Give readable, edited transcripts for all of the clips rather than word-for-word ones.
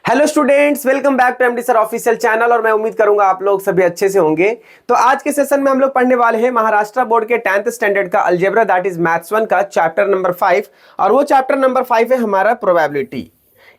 Hello students, welcome back to MD sir official channel. और मैं उम्मीद करूंगा आप लोग सभी अच्छे से होंगे। तो आज के सेशन में हम लोग पढ़ने वाले हैं महाराष्ट्र बोर्ड के 10th स्टैंडर्ड का अलजेब्रा दैट इज मैथ्स 1 का चैप्टर नंबर 5। और वो चैप्टर नंबर 5 है हमारा प्रोबेबिलिटी।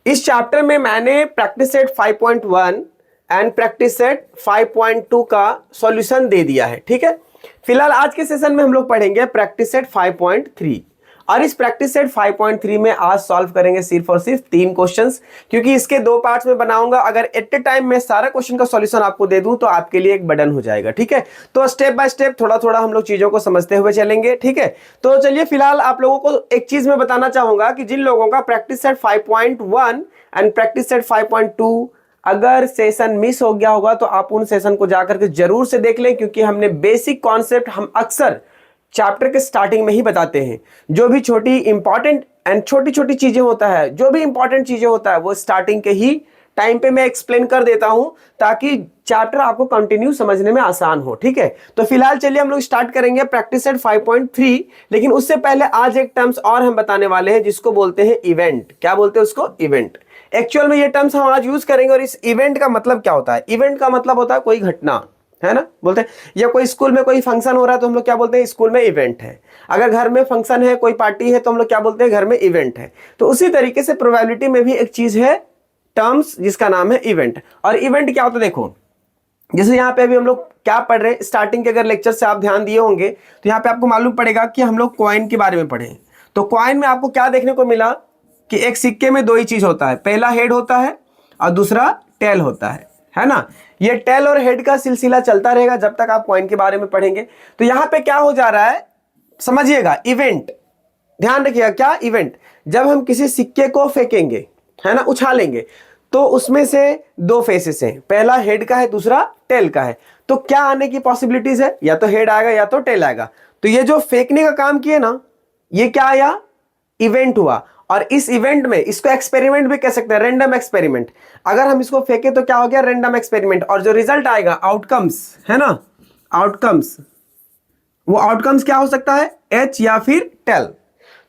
इस चैप्टर में मैंने practice set 5.1 and practice set 5.2 का सॉल्यूशन दे दिया है। ठीक है, फिलहाल आज के सेशन में हम लोग पढ़ेंगे प्रैक्टिस सेट 5.3। और इस प्रैक्टिस सेट 5.3 में आज सॉल्व करेंगे सिर्फ और सिर्फ 3 क्वेश्चंस, क्योंकि इसके 2 पार्ट्स में बनाऊंगा। अगर एट ए टाइम में सारा क्वेश्चन का सॉल्यूशन आपको दे दूं तो आपके लिए एक बर्डन हो जाएगा। ठीक है, तो स्टेप बाय स्टेप थोड़ा थोड़ा हम लोग चीजों को समझते हुए चलेंगे। ठीक है, तो चलिए फिलहाल आप लोगों को एक चीज मैं बताना चाहूंगा कि जिन लोगों का practice set 5.1 and practice set 5.2 अगर सेशन मिस हो गया होगा तो आप उन सेशन को जाकर के जरूर से देख लें, क्योंकि हमने बेसिक कॉन्सेप्ट हम अक्सर चैप्टर के स्टार्टिंग में ही बताते हैं। जो भी छोटी इंपॉर्टेंट एंड छोटी छोटी चीजें होता है, जो भी इंपॉर्टेंट चीजें होता है वो स्टार्टिंग के ही टाइम पे मैं एक्सप्लेन कर देता हूं, ताकि चैप्टर आपको कंटिन्यू समझने में आसान हो। ठीक है, तो फिलहाल चलिए हम लोग स्टार्ट करेंगे प्रैक्टिस सेट 5.3। लेकिन उससे पहले आज एक टर्म्स और हम बताने वाले हैं जिसको बोलते हैं इवेंट। क्या बोलते हैं उसको? इवेंट। एक्चुअल में ये टर्म्स हम आज यूज करेंगे। और इस इवेंट का मतलब क्या होता है? इवेंट का मतलब होता है कोई घटना, है ना, बोलते हैं। या कोई स्कूल में कोई फंक्शन हो रहा है तो हम लोग क्या बोलते हैं? स्कूल में इवेंट है। अगर घर में फंक्शन है, कोई पार्टी है, तो हम लोग क्या बोलते हैं? घर में इवेंट है। तो उसी तरीके से प्रोबेबिलिटी में भी एक चीज है टर्म्स जिसका नाम है इवेंट। और इवेंट क्या होता है देखो, जैसे यहाँ पे अभी हम लोग क्या पढ़ रहे हैं, स्टार्टिंग के अगर लेक्चर से आप ध्यान दिए होंगे तो यहाँ पे आपको मालूम पड़ेगा कि हम लोग कॉइन के बारे में पढ़े। तो कॉइन में आपको क्या देखने को मिला कि एक सिक्के में 2 ही चीज होता है, पहला हेड होता है और दूसरा टेल होता है ना। ये टेल और हेड का सिलसिला चलता रहेगा जब तक आप कॉइन के बारे में पढ़ेंगे। तो यहां पे क्या हो जा रहा है समझिएगा, इवेंट। ध्यान रखिएगा, क्या इवेंट? जब हम किसी सिक्के को फेंकेंगे, है ना, उछालेंगे, तो उसमें से 2 फेसेस हैं, पहला हेड का है, दूसरा टेल का है। तो क्या आने की पॉसिबिलिटीज है? या तो हेड आएगा या तो टेल आएगा। तो ये जो फेंकने का काम किए ना, ये क्या आया? इवेंट हुआ। और इस इवेंट में इसको एक्सपेरिमेंट भी कह सकते हैं, रैंडम एक्सपेरिमेंट। अगर हम इसको फेंके तो क्या हो गया? Random experiment. और जो रिजल्ट आएगा, आउटकम्स, है ना, आउटकम्स, वो आउटकम्स क्या हो सकता है? एच या फिर टेल।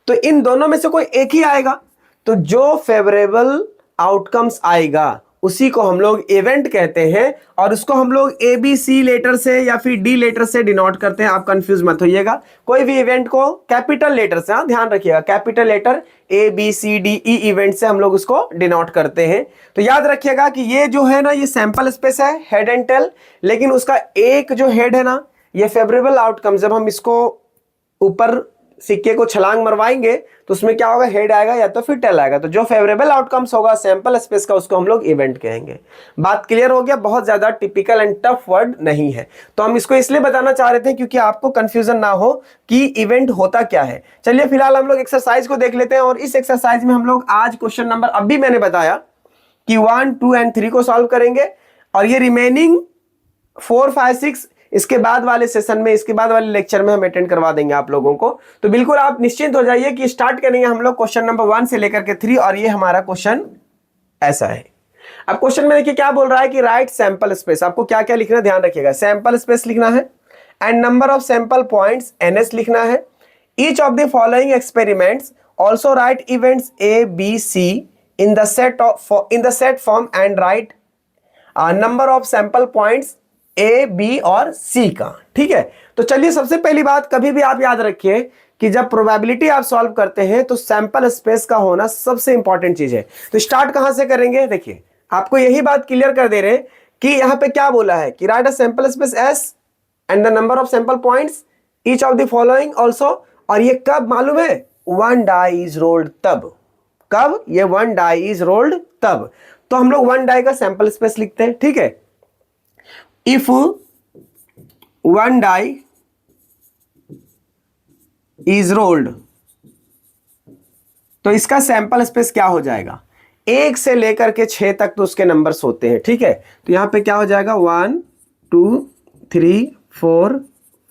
तो इन दोनों में से कोई एक ही आएगा। तो जो फेवरेबल आउटकम्स आएगा उसी को हम लोग इवेंट कहते हैं। और उसको हम लोग ABC लेटर से या फिर D लेटर से डिनोट करते हैं। आप कंफ्यूज मत होइएगा, कोई भी इवेंट को कैपिटल लेटर से, हाँ ध्यान रखिएगा, कैपिटल लेटर ABCDE इवेंट से हम लोग उसको डिनोट करते हैं। तो याद रखिएगा कि ये जो है ना, ये सैंपल स्पेस है, हेड एंड टेल। लेकिन उसका एक जो हेड है ना, ये फेवरेबल आउटकम, जब हम इसको ऊपर सिक्के को छलांग मरवाएंगे तो उसमें क्या होगा? हेड आएगा या तो फिर टेल आएगा। तो जो फेवरेबल आउटकम्स होगा सैंपल स्पेस का, उसको हम लोग इवेंट कहेंगे। बात क्लियर हो गया? बहुत ज्यादा टिपिकल एंड टफ वर्ड नहीं है। तो हम इसको इसलिए बताना चाह रहे थे क्योंकि आपको कंफ्यूजन ना हो कि इवेंट होता क्या है। चलिए फिलहाल हम लोग एक्सरसाइज को देख लेते हैं। और इस एक्सरसाइज में हम लोग आज क्वेश्चन नंबर, अभी मैंने बताया कि 1, 2 एंड 3 को सॉल्व करेंगे। और ये रिमेनिंग 4, 5, 6 इसके बाद वाले सेशन में, इसके बाद वाले लेक्चर में हम अटेंड करवा देंगे आप लोगों को। तो बिल्कुल आप निश्चिंत हो जाइए कि स्टार्ट करेंगे हम लोग क्वेश्चन नंबर 1 से लेकर के 3। और ये हमारा क्वेश्चन ऐसा है। अब क्वेश्चन में देखिए क्या बोल रहा है कि राइट सैंपल स्पेस। आपको क्या क्या लिखना है ध्यान रखिएगा। सैंपल स्पेस लिखना है and number of sample points NS लिखना है। Each of the following experiments also right events ABC in the set form and right number of sample points A, B और C का। ठीक है, तो चलिए सबसे पहली बात, कभी भी आप याद रखिए कि जब प्रोबेबिलिटी आप सॉल्व करते हैं तो सैंपल स्पेस का होना सबसे इंपॉर्टेंट चीज है। तो स्टार्ट कहां से करेंगे? देखिए आपको यही बात क्लियर कर दे रहे हैं कि यहां पे क्या बोला है कि right a sample space S and the number of sample points each of the following also. और ये कब मालूम है? 1 डाई इज रोल्ड तब। कब? ये 1 डाई इज रोल्ड तब। तो हम लोग 1 डाई का सैंपल स्पेस लिखते हैं। ठीक है, if 1 die is rolled, तो इसका सैंपल स्पेस क्या हो जाएगा? 1 से लेकर के 6 तक तो उसके नंबर्स होते हैं। ठीक है, तो यहां पे क्या हो जाएगा? 1, 2, 3, 4,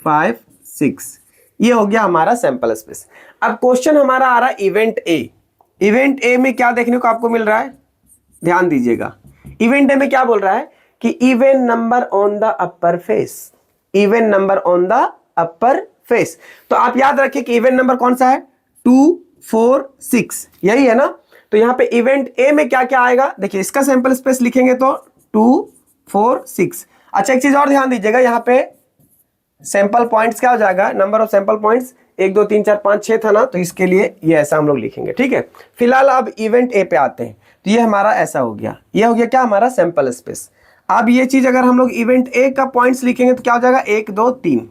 5, 6। ये हो गया हमारा सैंपल स्पेस। अब क्वेश्चन हमारा आ रहा है इवेंट A। इवेंट A में क्या देखने को आपको मिल रहा है? ध्यान दीजिएगा। इवेंट A में क्या बोल रहा है कि even number on the upper face. Even number on the upper face. तो आप याद रखिए कि इवन नंबर कौन सा है? 2, 4, 6, यही है ना। तो यहाँ पे इवेंट ए में क्या क्या आएगा, देखिए इसका सैंपल स्पेस लिखेंगे तो 2 4 6। अच्छा एक चीज और ध्यान दीजिएगा, यहाँ पे सैंपल पॉइंट्स क्या हो जाएगा, नंबर ऑफ सैंपल पॉइंट्स 1 2 3 4 5 6 था ना, तो इसके लिए ये ऐसा हम लोग लिखेंगे। ठीक है, फिलहाल अब इवेंट ए पे आते हैं, तो ये हमारा ऐसा हो गया, ये हो गया क्या हमारा सैंपल स्पेस। अब ये चीज अगर हम लोग इवेंट ए का पॉइंट्स लिखेंगे तो क्या हो जाएगा 1 2 3।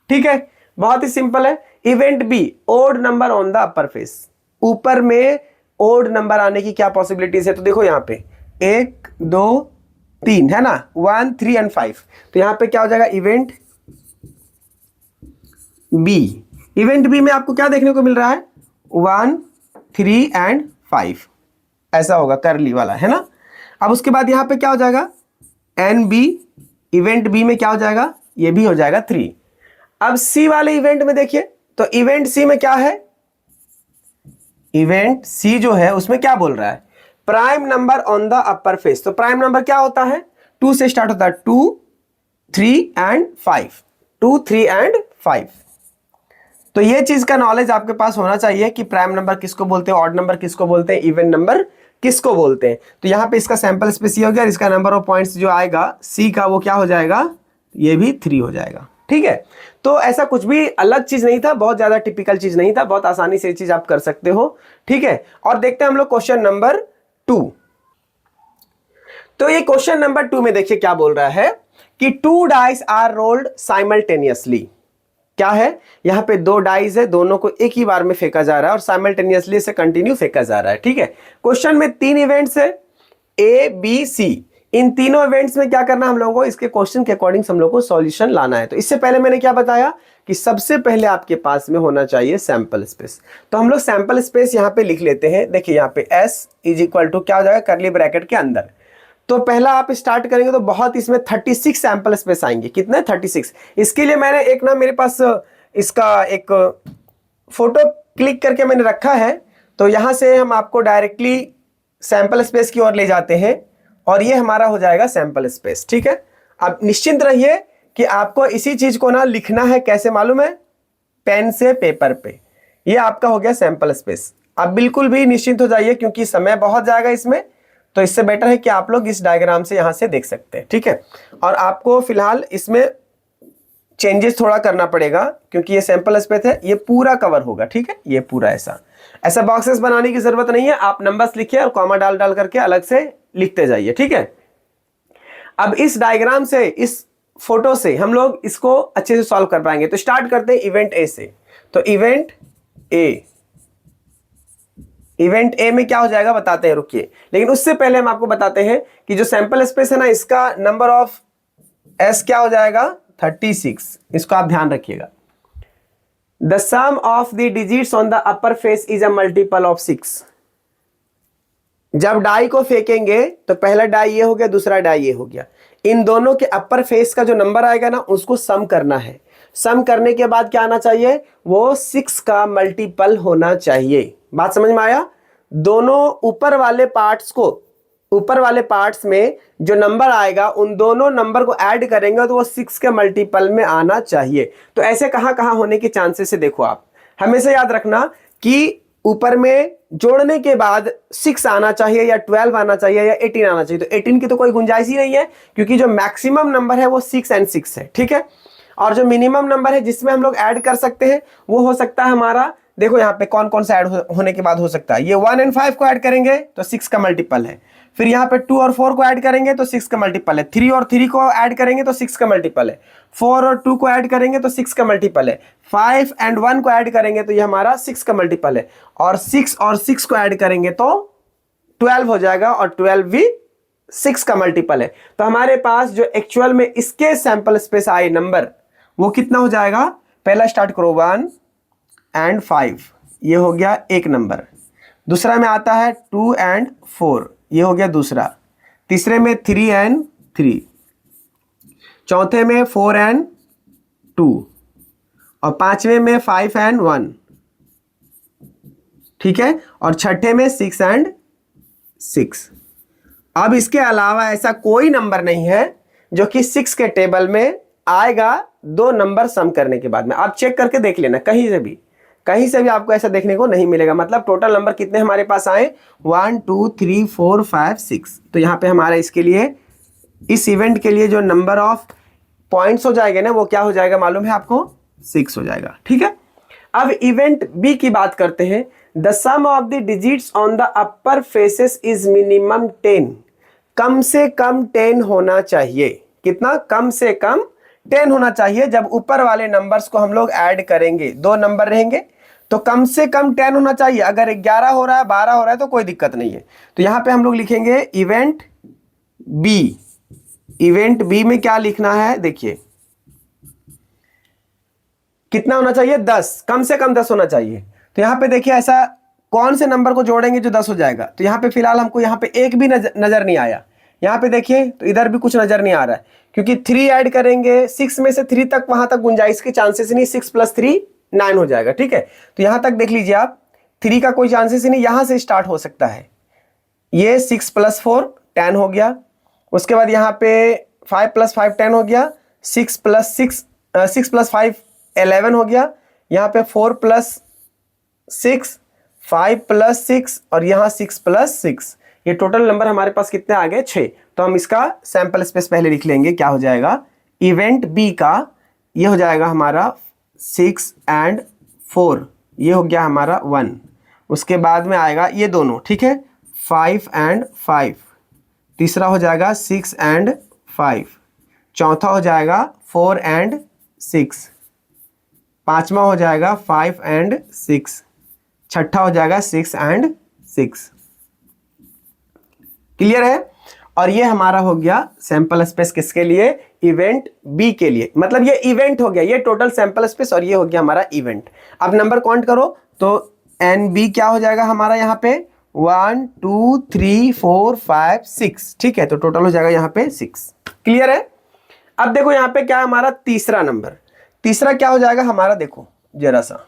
ठीक है, बहुत ही सिंपल है। Event B odd number on the upper face, ऊपर में ओड नंबर आने की क्या पॉसिबिलिटीज है, तो देखो यहाँ पे 1 2 3 है ना, 1 3 एंड 5, तो यहाँ पे क्या हो जाएगा इवेंट बी। इवेंट बी में आपको क्या देखने को मिल रहा है 1 3 एंड 5, ऐसा होगा करली वाला है ना। अब उसके बाद यहाँ पे क्या हो जाएगा एन बी, इवेंट बी में क्या हो जाएगा, ये भी हो जाएगा 3। अब सी वाले इवेंट में देखिए, तो इवेंट सी में क्या है, इवेंट सी जो है उसमें क्या बोल रहा है prime number on the upper face. तो प्राइम नंबर क्या होता है 2 से स्टार्ट होता है, 2 3 एंड 5, 2 3 एंड 5। तो ये चीज का नॉलेज आपके पास होना चाहिए कि प्राइम नंबर किसको बोलते हैं, ऑड नंबर किसको बोलते हैं, इवन नंबर किसको बोलते हैं। तो यहाँ पे इसका सैंपल स्पेस हो गया, इसका नंबर ऑफ पॉइंट्स जो आएगा सी का वो क्या हो जाएगा, ये भी 3 हो जाएगा। ठीक है, तो ऐसा कुछ भी अलग चीज नहीं था, बहुत ज्यादा टिपिकल चीज नहीं था, बहुत आसानी से ये चीज आप कर सकते हो। ठीक है, और देखते हैं हम लोग क्वेश्चन नंबर 2। तो ये क्वेश्चन नंबर 2 में देखिए क्या बोल रहा है कि 2 डाइस आर रोल्ड साइमल्टेनियसली। क्या है, यहां पे 2 डाइस है, दोनों को एक ही बार में फेंका जा रहा है और साइमल्टेनियसली से कंटिन्यू फेंका जा रहा है। ठीक है, क्वेश्चन में 3 इवेंट्स है ए बी सी, इन तीनों इवेंट्स में क्या करना है हम लोगों को, इसके क्वेश्चन के अकॉर्डिंग हम लोग को सॉल्यूशन लाना है। तो इससे पहले मैंने क्या बताया कि सबसे पहले आपके पास में होना चाहिए सैंपल स्पेस। तो हम लोग सैंपल स्पेस यहां पे लिख लेते हैं। देखिए यहाँ पे s इज इक्वल टू क्या हो जाएगा करली ब्रैकेट के अंदर। तो पहला आप स्टार्ट करेंगे तो बहुत इसमें 36 सैंपल स्पेस आएंगे। कितने 36। इसके लिए मैंने एक ना मेरे पास इसका एक फोटो क्लिक करके मैंने रखा है, तो यहां से हम आपको डायरेक्टली सैंपल स्पेस की ओर ले जाते हैं और ये हमारा हो जाएगा सैंपल स्पेस। ठीक है, अब निश्चिंत रहिए कि आपको इसी चीज को ना लिखना है, कैसे मालूम है, पेन से पेपर पे। ये आपका हो गया सैंपल स्पेस। आप बिल्कुल भी निश्चिंत हो जाइए क्योंकि समय बहुत जाएगा इसमें, तो इससे बेटर है कि आप लोग इस डायग्राम से यहां से देख सकते हैं। ठीक है, और आपको फिलहाल इसमें चेंजेस थोड़ा करना पड़ेगा क्योंकि ये सैंपल स्पेस है, ये पूरा कवर होगा। ठीक है, ये पूरा ऐसा बॉक्सेस बनाने की जरूरत नहीं है, आप नंबर्स लिखिए और कॉमा डाल डाल करके अलग से लिखते जाइए। ठीक है, अब इस डायग्राम से, इस फोटो से हम लोग इसको अच्छे से सॉल्व कर पाएंगे। तो स्टार्ट करते हैं इवेंट ए से। तो इवेंट ए में क्या हो जाएगा बताते हैं, रुकिए। लेकिन उससे पहले हम आपको बताते हैं कि जो सैंपल स्पेस है ना, इसका नंबर ऑफ एस क्या हो जाएगा 36। इसको आप ध्यान रखिएगा। The sum of the digits on the upper face is a multiple of 6। जब डाई को फेंकेंगे तो पहला डाई ये हो गया, दूसरा डाई ये हो गया। इन दोनों के अपर फेस का जो नंबर आएगा ना, उसको सम करना है। सम करने के बाद क्या आना चाहिए, वो 6 का मल्टीपल होना चाहिए। बात समझ में आया। दोनों ऊपर वाले पार्ट्स को, ऊपर वाले पार्ट्स में जो नंबर आएगा उन दोनों नंबर को ऐड करेंगे तो वो 6 के मल्टीपल में आना चाहिए। तो ऐसे कहां कहां होने के चांसेस है, देखो आप हमेशा याद रखना कि ऊपर में जोड़ने के बाद 6 आना चाहिए या 12 आना चाहिए या 18 आना चाहिए। तो 18 की तो कोई गुंजाइश ही नहीं है क्योंकि जो मैक्सिमम नंबर है वो 6 एंड 6 है। ठीक है, और जो मिनिमम नंबर है जिसमें हम लोग ऐड कर सकते हैं वो हो सकता है हमारा, देखो यहाँ पे कौन कौन सा ऐड होने के बाद हो सकता है। ये 1 एंड 5 को ऐड करेंगे तो 6 का मल्टीपल है। फिर यहाँ पे 2 और 4 को ऐड करेंगे तो 6 का मल्टीपल है। 3 और 3 को ऐड करेंगे तो 6 का मल्टीपल है। 4 और 2 को ऐड करेंगे तो 6 का मल्टीपल है। 5 एंड 1 को ऐड करेंगे तो ये हमारा 6 का मल्टीपल है। और 6 और 6 को ऐड करेंगे तो 12 हो जाएगा और 12 भी 6 का मल्टीपल है। तो हमारे पास जो एक्चुअल में इसके सैंपल स्पेस आए नंबर वो कितना हो जाएगा, पहला स्टार्ट करो 1 एंड 5, ये हो गया एक नंबर। दूसरा में आता है 2 एंड 4, ये हो गया दूसरा। तीसरे में 3 एंड 3, चौथे में 4 एंड 2 और पांचवें में 5 एंड 1। ठीक है, और छठे में 6 एंड 6। अब इसके अलावा ऐसा कोई नंबर नहीं है जो कि 6 के टेबल में आएगा 2 नंबर सम करने के बाद में। आप चेक करके देख लेना कहीं से भी, कहीं से भी आपको ऐसा देखने को नहीं मिलेगा। मतलब टोटल नंबर कितने हमारे पास आए, 1 2 3 4 5 6। तो यहाँ पे हमारा इसके लिए, इस इवेंट के लिए जो नंबर ऑफ पॉइंट्स हो जाएगा ना, वो क्या हो जाएगा मालूम है आपको, 6 हो जाएगा। ठीक है, अब इवेंट बी की बात करते हैं। The sum of the digits on the upper faces is minimum 10। कम से कम 10 होना चाहिए। कितना, कम से कम 10 होना चाहिए। जब ऊपर वाले नंबर्स को हम लोग ऐड करेंगे, 2 नंबर रहेंगे, तो कम से कम 10 होना चाहिए। अगर 11 हो रहा है, 12 हो रहा है तो कोई दिक्कत नहीं है। तो यहां पे हम लोग लिखेंगे इवेंट बी। इवेंट बी में क्या लिखना है, देखिए कितना होना चाहिए, 10, कम से कम 10 होना चाहिए। तो यहां पे देखिए ऐसा कौन से नंबर को जोड़ेंगे जो 10 हो जाएगा। तो यहां पे फिलहाल हमको यहाँ पे एक भी नजर नहीं आया। यहाँ पे देखिए तो इधर भी कुछ नजर नहीं आ रहा है, क्योंकि 3 ऐड करेंगे 6 में से 3 तक, वहां तक गुंजाइश के चांसेस नहीं। 6 + 3 9 हो जाएगा। ठीक है, तो यहां तक देख लीजिए आप, 3 का कोई चांसेस ही नहीं। यहां से स्टार्ट हो सकता है, ये 6 + 4 10 हो गया। उसके बाद यहाँ पे 5 + 5 10 हो गया। 6 + 5 11 हो गया। यहाँ पे 4 + 6 5 + 6 और यहाँ 6 + 6, ये टोटल नंबर हमारे पास कितने आ गए, 6। तो हम इसका सैंपल स्पेस पहले लिख लेंगे। क्या हो जाएगा, इवेंट बी का ये हो जाएगा हमारा 6 और 4, ये हो गया हमारा 1। उसके बाद में आएगा ये दोनों, ठीक है, 5 और 5। तीसरा हो जाएगा 6 और 5। चौथा हो जाएगा 4 और 6। पांचवा हो जाएगा 5 और 6। छठा हो जाएगा 6 और 6। क्लियर है। और ये हमारा हो गया सैंपल स्पेस किसके लिए, इवेंट बी के लिए। मतलब ये इवेंट हो गया, ये टोटल सैंपल स्पेस, और ये हो गया हमारा इवेंट। अब नंबर काउंट करो तो एन बी क्या हो जाएगा हमारा यहाँ पे, 1 2 3 4 5 6। ठीक है, तो टोटल हो जाएगा यहाँ पे 6। क्लियर है। अब देखो यहाँ पे क्या है हमारा तीसरा नंबर। तीसरा क्या हो जाएगा हमारा, देखो जरा सा,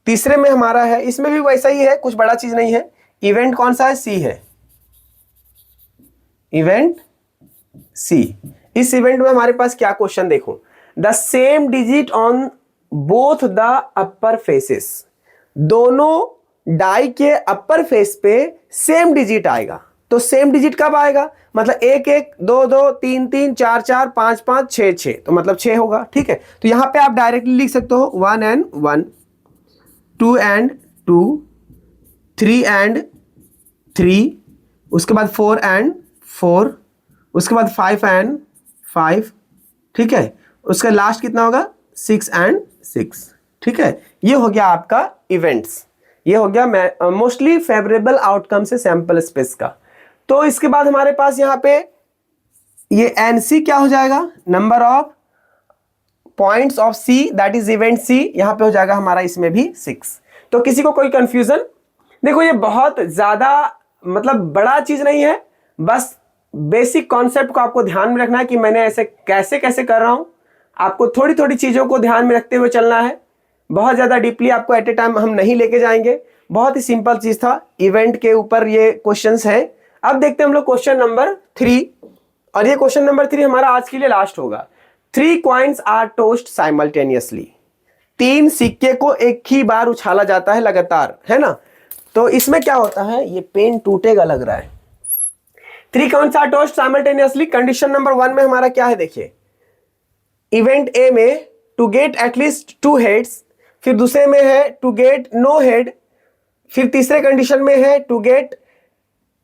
तीसरे में हमारा है, इसमें भी वैसा ही है, कुछ बड़ा चीज नहीं है। इवेंट कौन सा है, सी है, इवेंट सी। इस इवेंट में हमारे पास क्या क्वेश्चन देखो, the same digit on both the upper faces. दोनों डाई के अपर फेस पे सेम डिजिट आएगा। तो सेम डिजिट कब आएगा, मतलब 1 1 2 2 3 3 4 4 5 5 6 6, तो मतलब 6 होगा। ठीक है, तो यहां पे आप डायरेक्टली लिख सकते हो 1 और 1, 2 और 2, 3 और 3, उसके बाद 4 और 4, उसके बाद 5 और 5। ठीक है, उसका लास्ट कितना होगा, 6 और 6। ठीक है, ये हो गया आपका इवेंट्स। ये हो गया मोस्टली फेवरेबल आउटकम से सैंपल स्पेस का। तो इसके बाद हमारे पास यहाँ पे ये एनसी क्या हो जाएगा, number of points of C, that is event C. यहां पे हो जाएगा हमारा इसमें भी 6। तो किसी को कोई कंफ्यूजन, देखो ये बहुत ज्यादा मतलब बड़ा चीज नहीं है, बस बेसिक कॉन्सेप्ट को आपको ध्यान में रखना है कि मैंने ऐसे कैसे कैसे कर रहा हूं। आपको थोड़ी थोड़ी चीजों को ध्यान में रखते हुए चलना है। बहुत ज्यादा डीपली आपको एट ए टाइम हम नहीं लेके जाएंगे। बहुत ही सिंपल चीज था, इवेंट के ऊपर ये क्वेश्चंस है। अब देखते हैं हम लोग क्वेश्चन नंबर 3, और ये क्वेश्चन नंबर 3 हमारा आज के लिए लास्ट होगा। 3 कॉइन्स आर टोस्ड साइमल्टेनियसली। 3 सिक्के को एक ही बार उछाला जाता है लगातार, है ना। तो इसमें क्या होता है, ये पेन टूटेगा लग रहा है। 3 coins are tossed simultaneously, condition number 1 में हमारा क्या है, देखिए इवेंट ए में टू गेट एटलीस्ट 2 हेड्स, फिर दूसरे में है टू गेट नो हेड, फिर तीसरे कंडीशन में है to get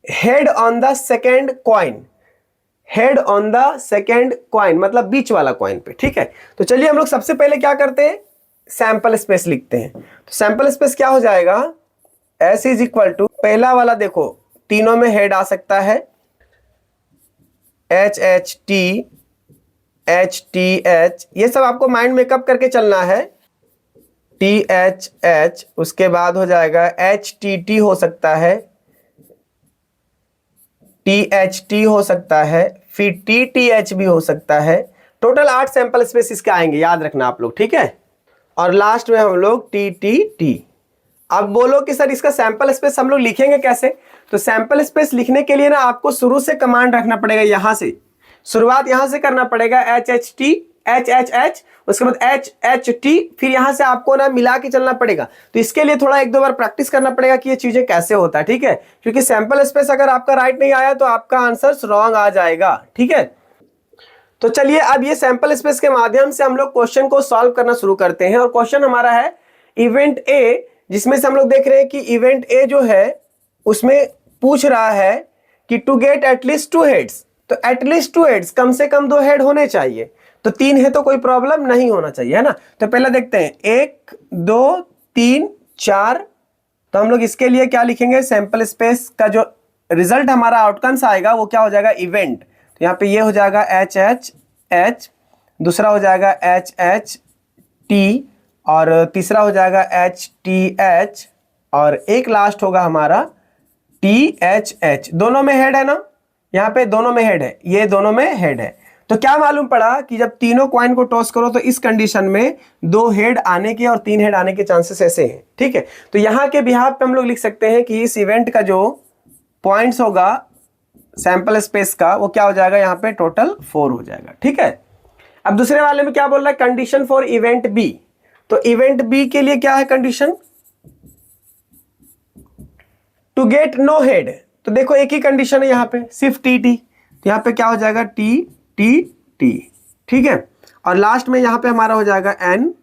head on the second coin. Head on the second coin मतलब बीच वाला कॉइन पे। ठीक है, तो चलिए हम लोग सबसे पहले क्या करते हैं, सैंपल स्पेस लिखते हैं। तो सैंपल स्पेस क्या हो जाएगा, S इज इक्वल टू, पहला वाला देखो तीनों में हेड आ सकता है, H H T H T H, ये सब आपको माइंड मेकअप करके चलना है। T H H, उसके बाद हो जाएगा H T T हो सकता है, T H T हो सकता है, फिर T T H भी हो सकता है। टोटल 8 सैंपल स्पेस इसके आएंगे, याद रखना आप लोग, ठीक है। और लास्ट में हम लोग T T T। अब बोलो कि सर इसका सैंपल स्पेस हम लोग लिखेंगे कैसे, तो सैंपल स्पेस लिखने के लिए ना आपको शुरू से कमांड रखना पड़ेगा। यहां से शुरुआत यहां से करना पड़ेगा, H H T H H H, उसके बाद एच एच टी, फिर यहां से आपको ना मिला के चलना पड़ेगा। तो इसके लिए थोड़ा एक दो बार प्रैक्टिस करना पड़ेगा कि ये चीजें कैसे होता है, ठीक है, क्योंकि सैंपल स्पेस अगर आपका राइट नहीं आया तो आपका आंसर रॉन्ग आ जाएगा, ठीक है। तो चलिए अब ये सैंपल स्पेस के माध्यम से हम लोग क्वेश्चन को सॉल्व करना शुरू करते हैं। और क्वेश्चन हमारा है इवेंट ए, जिसमें से हम लोग देख रहे हैं कि इवेंट ए जो है उसमें पूछ रहा है कि टू गेट एटलीस्ट 2 हेड्स, तो एटलीस्ट 2 हेड्स, कम से कम 2 हेड होने चाहिए। तो 3 है तो कोई प्रॉब्लम नहीं होना चाहिए, है ना। तो पहले देखते हैं 1 2 3 4, तो हम लोग इसके लिए क्या लिखेंगे, सैंपल स्पेस का जो रिजल्ट हमारा आउटकम्स आएगा वो क्या हो जाएगा, इवेंट। तो यहाँ पे ये हो जाएगा एच एच एच, दूसरा हो जाएगा एच एच टी, और तीसरा हो जाएगा एच टी एच, और एक लास्ट होगा हमारा टी एच एच। दोनों में हेड है ना, यहाँ पे दोनों में हेड है, ये दोनों में हेड है। तो क्या मालूम पड़ा कि जब तीनों कॉइन को टॉस करो तो इस कंडीशन में 2 हेड आने के और 3 हेड आने के चांसेस ऐसे हैं, ठीक है। तो यहाँ के बिहाफ पे हम लोग लिख सकते हैं कि इस इवेंट का जो पॉइंट्स होगा सैंपल स्पेस का वो क्या हो जाएगा, यहाँ पे टोटल 4 हो जाएगा, ठीक है। अब दूसरे वाले में क्या बोल रहा है, कंडीशन फॉर इवेंट बी। तो इवेंट बी के लिए क्या है condition, to get no head. तो देखो एक ही कंडीशन है यहाँ पे, सिर्फ टी टी, तो यहाँ पे क्या हो जाएगा टी टी टी, ठीक है। और लास्ट में यहाँ पे हमारा हो जाएगा एन,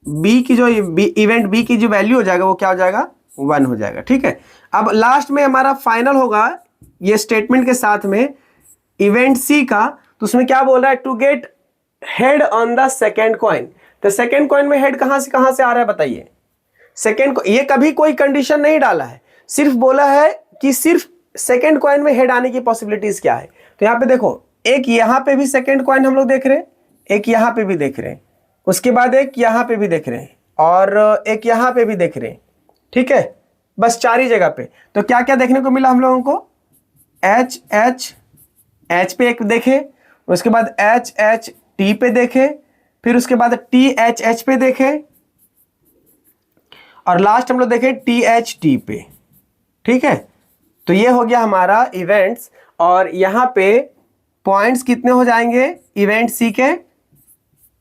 बी की जो इवेंट बी की जो वैल्यू हो जाएगा वो क्या हो जाएगा, 1 हो जाएगा, ठीक है। अब लास्ट में हमारा फाइनल होगा ये स्टेटमेंट के साथ में इवेंट सी का। तो उसमें क्या बोल रहा है, to get head on the second coin. तो सेकेंड कॉइन में हेड कहां से आ रहा है बताइए, सेकेंड, ये कभी कोई कंडीशन नहीं डाला है, सिर्फ बोला है कि सिर्फ सेकेंड कॉइन में हेड आने की पॉसिबिलिटीज क्या है। तो यहाँ पे देखो, एक यहाँ पे भी सेकेंड कॉइन हम लोग देख रहे हैं, एक यहाँ पे भी देख रहे हैं, उसके बाद एक यहाँ पे भी देख रहे हैं, और एक यहाँ पे भी देख रहे हैं, ठीक है। बस 4 ही जगह पे। तो क्या क्या देखने को मिला हम लोगों को, एच एच एच पे एक देखे, उसके बाद एच एच टी पे देखे, फिर उसके बाद टी एच एच पे देखे, और लास्ट हम लोग देखे टी एच टी पे, ठीक है। तो ये हो गया हमारा इवेंट्स, और यहाँ पे पॉइंट्स कितने हो जाएंगे इवेंट सी के,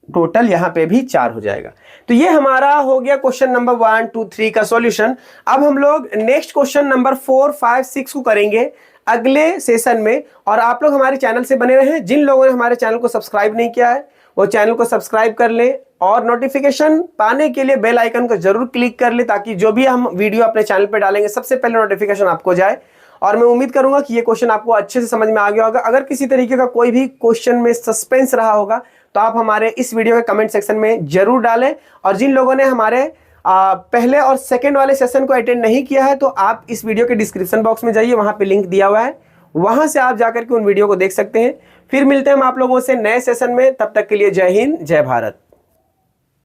टोटल यहाँ पे भी 4 हो जाएगा। तो ये हमारा हो गया क्वेश्चन नंबर 1 2 3 का सॉल्यूशन। अब हम लोग नेक्स्ट क्वेश्चन नंबर 4 5 6 को करेंगे अगले सेशन में। और आप लोग हमारे चैनल से बने रहें, जिन लोगों ने हमारे चैनल को सब्सक्राइब नहीं किया है वो चैनल को सब्सक्राइब कर लें, और नोटिफिकेशन पाने के लिए बेल आइकन को जरूर क्लिक कर ले, ताकि जो भी हम वीडियो अपने चैनल पे डालेंगे सबसे पहले नोटिफिकेशन आपको जाए। और मैं उम्मीद करूंगा कि ये क्वेश्चन आपको अच्छे से समझ में आ गया होगा। अगर किसी तरीके का कोई भी क्वेश्चन में सस्पेंस रहा होगा तो आप हमारे इस वीडियो के कमेंट सेक्शन में जरूर डालें। और जिन लोगों ने हमारे पहले और सेकंड वाले सेशन को अटेंड नहीं किया है तो आप इस वीडियो के डिस्क्रिप्शन बॉक्स में जाइए, वहां पे लिंक दिया हुआ है, वहां से आप जाकर के उन वीडियो को देख सकते हैं। फिर मिलते हैं हम आप लोगों से नए सेशन में, तब तक के लिए जय हिंद जय भारत।